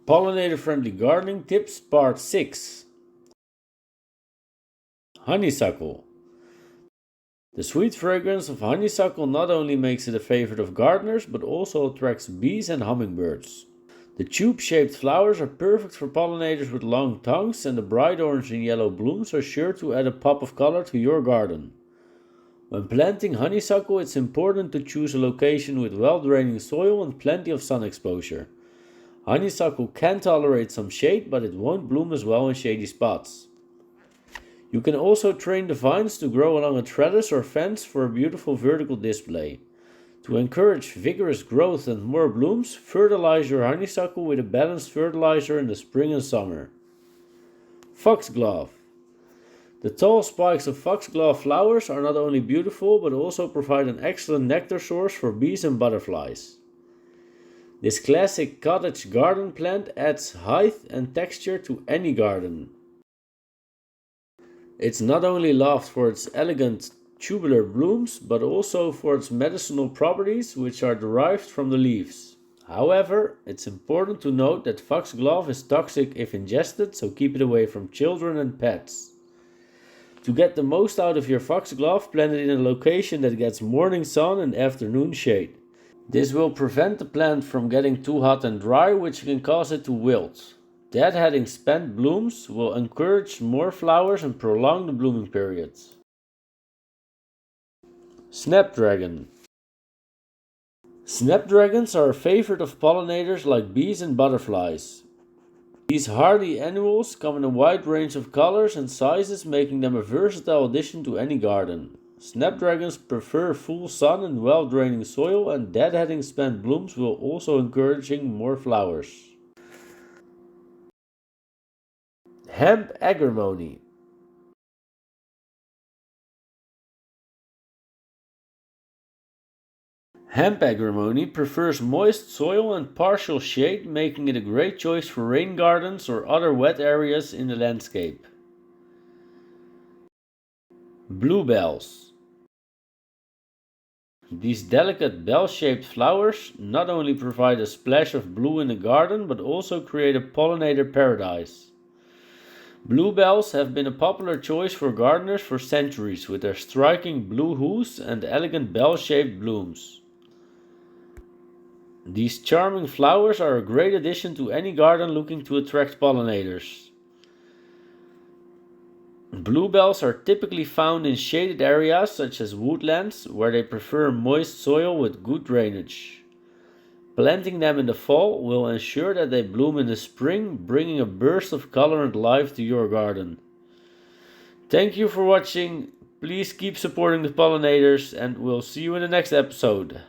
Pollinator-Friendly Gardening Tips Part 6. Honeysuckle. The sweet fragrance of honeysuckle not only makes it a favorite of gardeners, but also attracts bees and hummingbirds. The tube-shaped flowers are perfect for pollinators with long tongues, and the bright orange and yellow blooms are sure to add a pop of color to your garden. When planting honeysuckle, it's important to choose a location with well-draining soil and plenty of sun exposure. Honeysuckle can tolerate some shade, but it won't bloom as well in shady spots. You can also train the vines to grow along a trellis or fence for a beautiful vertical display. To encourage vigorous growth and more blooms, fertilize your honeysuckle with a balanced fertilizer in the spring and summer. Foxglove. The tall spikes of foxglove flowers are not only beautiful, but also provide an excellent nectar source for bees and butterflies. This classic cottage garden plant adds height and texture to any garden. It's not only loved for its elegant tubular blooms, but also for its medicinal properties, which are derived from the leaves. However, it's important to note that foxglove is toxic if ingested, so keep it away from children and pets. To get the most out of your foxglove, plant it in a location that gets morning sun and afternoon shade. This will prevent the plant from getting too hot and dry, which can cause it to wilt. Deadheading spent blooms will encourage more flowers and prolong the blooming period. Snapdragon. Snapdragons are a favorite of pollinators like bees and butterflies. These hardy annuals come in a wide range of colors and sizes, making them a versatile addition to any garden. Snapdragons prefer full sun and well-draining soil, and deadheading spent blooms will also encouraging more flowers. Hemp-agrimony. Hemp-agrimony prefers moist soil and partial shade, making it a great choice for rain gardens or other wet areas in the landscape. Bluebells. These delicate bell-shaped flowers not only provide a splash of blue in the garden, but also create a pollinator paradise. Bluebells have been a popular choice for gardeners for centuries, with their striking blue hues and elegant bell-shaped blooms. These charming flowers are a great addition to any garden looking to attract pollinators. Bluebells are typically found in shaded areas such as woodlands, where they prefer moist soil with good drainage. Planting them in the fall will ensure that they bloom in the spring, bringing a burst of color and life to your garden. Thank you for watching. Please keep supporting the pollinators, and we'll see you in the next episode.